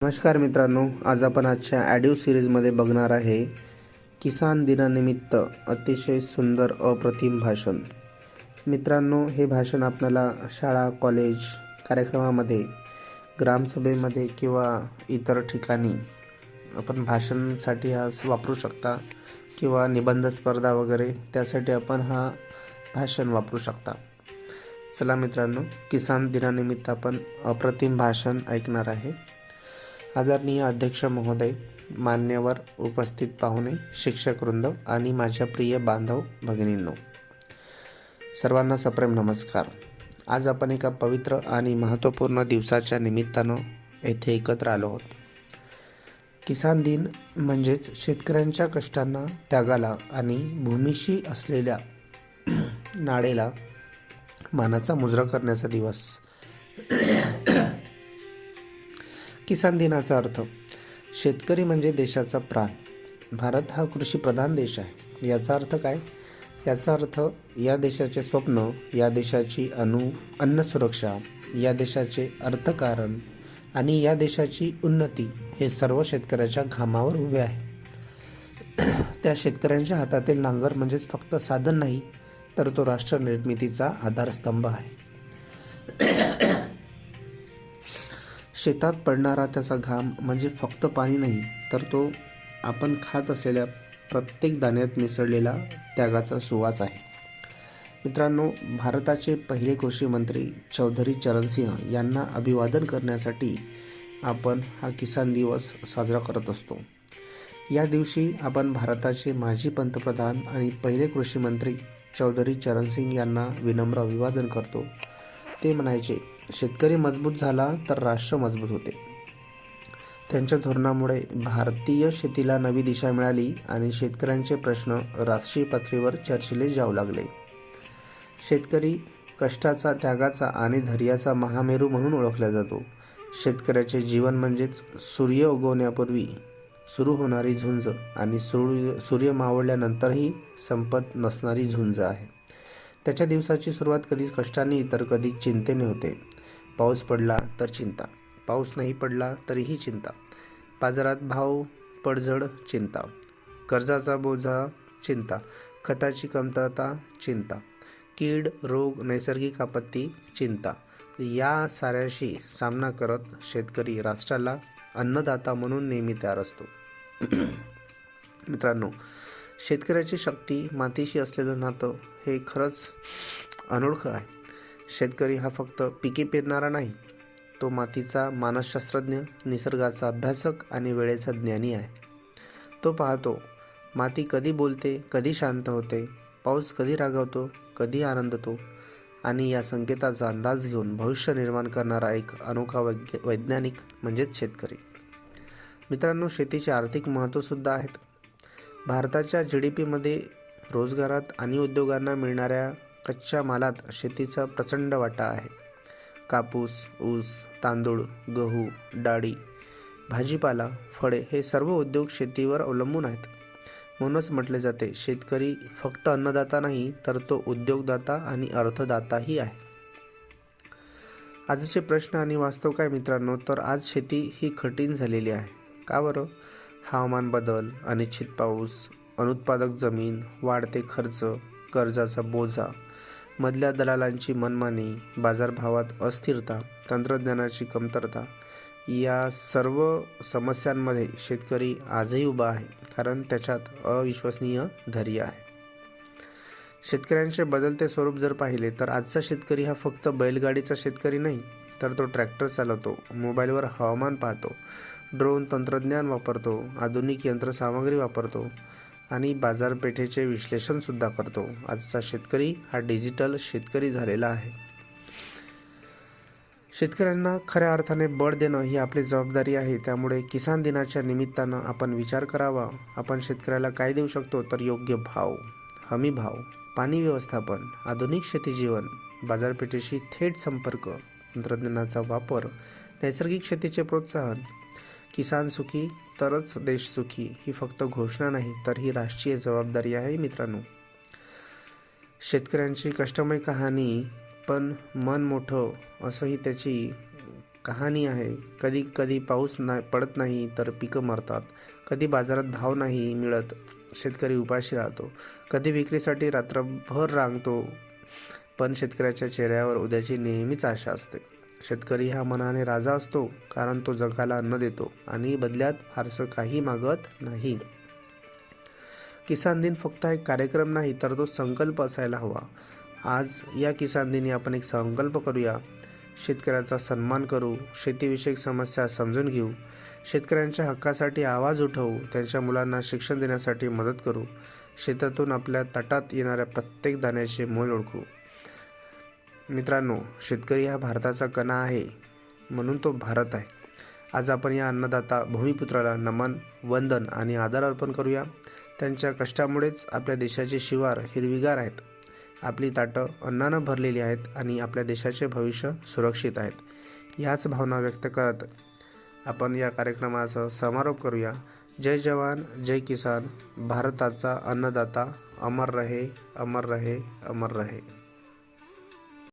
नमस्कार मित्रांनो, आज आपण आजच्या ऑडिओ सिरीजमध्ये बघणार आहे किसान दिनानिमित्त अतिशय सुंदर अप्रतिम भाषण. मित्रांनो, हे भाषण आपल्याला शाळा, कॉलेज, कार्यक्रमामध्ये, ग्रामसभेमध्ये किंवा इतर ठिकाणी आपण भाषणासाठी हा वापरू शकता किंवा निबंध स्पर्धा वगैरे त्यासाठी आपण हा भाषण वापरू शकता. चला मित्रांनो, किसान दिनानिमित्त आपण अप्रतिम भाषण ऐकणार आहे. आदरणीय अध्यक्ष महोदय, मान्यवर उपस्थित पाहुणे, शिक्षकवृंद आणि माझ्या प्रिय बांधव भगिनींनो, सर्वांना सप्रेम नमस्कार. आज आपण एका पवित्र आणि महत्त्वपूर्ण दिवसाच्या निमित्तानं येथे एकत्र आलो आहोत. किसान दिन म्हणजेच शेतकऱ्यांच्या कष्टांना, त्यागाला आणि भूमीशी असलेल्या नाडेला मानाचा मुजरा करण्याचा दिवस. किसान दिनाचा अर्थ: शेतकरी म्हणजे देशाचा प्राण. भारत हा कृषीप्रधान देश आहे. याचा अर्थ काय? याचा अर्थ या देशाचे स्वप्न, या देशाची अन्न सुरक्षा, या देशाचे अर्थकारण आणि या देशाची उन्नती हे सर्व शेतकऱ्याच्या घामावर उभे आहे. त्या शेतकऱ्यांच्या हातातील नांगर म्हणजेच फक्त साधन नाही, तर तो राष्ट्र निर्मितीचा आधारस्तंभ आहे. शेतात पडणारा त्याचा घाम म्हणजे फक्त पाणी नाही, तर तो आपण खात असलेल्या प्रत्येक दाण्यात मिसळलेला त्यागाचा सुवास आहे. मित्रांनो, भारताचे पहिले कृषी मंत्री चौधरी चरण सिंह यांना अभिवादन करण्यासाठी आपण हा किसान दिवस साजरा करत असतो. या दिवशी आपण भारताचे माजी पंतप्रधान आणि पहिले कृषी मंत्री चौधरी चरण सिंह यांना विनम्र अभिवादन करतो. ते म्हणायचे, शेतकरी मजबूत झाला तर राष्ट्र मजबूत होते. त्यांच्या धोरणामुळे भारतीय शेतीला नवी दिशा मिळाली आणि शेतकऱ्यांचे प्रश्न राष्ट्रीय पातळीवर चर्चिले जाऊ लागले. शेतकरी कष्टाचा, त्यागाचा आणि धैर्याचा महामेरू म्हणून ओळखला जातो. शेतकऱ्याचे जीवन म्हणजेच सूर्य उगवण्यापूर्वी सुरू होणारी झुंज आणि सूर्य मावळल्यानंतरही संपत नसणारी झुंज आहे. त्याच्या दिवसाची सुरुवात कधी कष्टाने तर कधी चिंतेने होते. पाऊस पडला तर चिंता, पाऊस नाही पडला तरीही चिंता, बाजारात भाव पडझड चिंता, कर्जाचा बोजा चिंता, खताची कमतरता चिंता, कीड, रोग, नैसर्गिक आपत्ती चिंता. या साऱ्याशी सामना करत शेतकरी राष्ट्राला अन्नदाता म्हणून नेहमी तयार असतो. मित्रांनो, शेतकऱ्याची शक्ती, मातीशी असलेलं नातं हे खरंच अनोळखं आहे. शेतकरी हा फक्त पिके पेरणारा नाही, तो मातीचा मानसशास्त्रज्ञ, निसर्गाचा अभ्यासक आणि वेळेचा ज्ञानी आहे. तो पाहतो माती कधी बोलते, कधी शांत होते, पाऊस कधी रागावतो, कधी आनंदतो, आणि या संकेताचा अंदाज घेऊन भविष्य निर्माण करणारा एक अनोखा वैज्ञानिक म्हणजेच शेतकरी. मित्रांनो, शेतीचे आर्थिक महत्त्वसुद्धा आहेत. भारताच्या GDPमध्ये रोजगारात आणि उद्योगांना मिळणाऱ्या कच्च्या मालात शेतीचा प्रचंड वाटा आहे. कापूस, ऊस, तांदूळ, गहू, डाळी, भाजीपाला, फळे हे सर्व उद्योग शेतीवर अवलंबून आहेत. म्हणूनच म्हटले जाते, शेतकरी फक्त अन्नदाता नाही, तर तो उद्योगदाता आणि अर्थदाताही आहे. आजचे प्रश्न आणि वास्तव काय मित्रांनो? तर आज शेती ही कठीण झालेली आहे. का बरं? हवामान बदल, अनिश्चित पाऊस, अनुत्पादक जमीन, वाढते खर्च, कर्जाचा बोजा, मधल्या दलालांची मनमानी, बाजारभावात अस्थिरता, तंत्रज्ञानाची कमतरता, या सर्व समस्यांमध्ये शेतकरी आजही उभा आहे, कारण त्याच्यात अविश्वसनीय धैर्य आहे. शेतकऱ्यांचे बदलते स्वरूप जर पाहिले तर आजचा शेतकरी हा फक्त बैलगाडीचा शेतकरी नाही, तर तो ट्रॅक्टर चालवतो, मोबाईलवर हवामान पाहतो, ड्रोन तंत्रज्ञान वापरतो, आधुनिक यंत्रसामग्री वापरतो आणि बाजारपेठेचे विश्लेषणसुद्धा करतो. आजचा शेतकरी हा डिजिटल शेतकरी झालेला आहे. शेतकऱ्यांना खऱ्या अर्थाने बळ देणं ही आपली जबाबदारी आहे. त्यामुळे किसान दिनाच्या निमित्तानं आपण विचार करावा, आपण शेतकऱ्याला काय देऊ शकतो? तर योग्य भाव, हमी भाव, पाणी व्यवस्थापन, आधुनिक शेती जीवन, बाजारपेठेशी थेट संपर्क, तंत्रज्ञानाचा वापर, नैसर्गिक शेतीचे प्रोत्साहन. किसान सुखी तरच देश सुखी ही फक्त घोषणा नाही, तर ही राष्ट्रीय जबाबदारी आहे. मित्रांनो, शेतकऱ्यांची कष्टमय कहाणी, पण मन मोठं असंही त्याची कहाणी आहे. कधी कधी पाऊस पडत नाही तर पिकं मरतात. कधी बाजारात भाव नाही मिळत, शेतकरी उपाशी राहतो. कधी विक्रीसाठी रात्रभर रांगतो, पण शेतकऱ्याच्या चेहऱ्यावर उद्याची नेहमीच आशा असते. शेतकरी हा मनाने राजा असतो, कारण तो जगाला अन्न देतो आणि बदल्यात फारसं काही मागत नाही. किसान दिन फक्त एक कार्यक्रम नाही, तर तो संकल्प असायला हवा. आज या किसान दिनी आपण एक संकल्प करूया. शेतकऱ्याचा सन्मान करू, शेतीविषयक समस्या समजून घेऊ, शेतकऱ्यांच्या हक्कासाठी आवाज उठवू, त्यांच्या मुलांना शिक्षण देण्यासाठी मदत करू, शेतातून आपल्या ताटात येणाऱ्या प्रत्येक दाण्याचे मोल ओळखू. मित्रांनो, शेतकरी हा भारताचा कणा आहे, म्हणून तो भारत आहे. आज आपण या अन्नदाता भूमिपुत्राला नमन, वंदन आणि आदर अर्पण करूया. त्यांच्या कष्टामुळेच आपल्या देशाचे शिवार हिरवीगार आहेत, आपली ताटं अन्नानं भरलेली आहेत आणि आपल्या देशाचे भविष्य सुरक्षित आहेत. याच भावना व्यक्त करत आपण या कार्यक्रमाचा समारोप करूया. जय जवान, जय किसान. भारताचा अन्नदाता अमर रहे, अमर रहे, अमर रहे.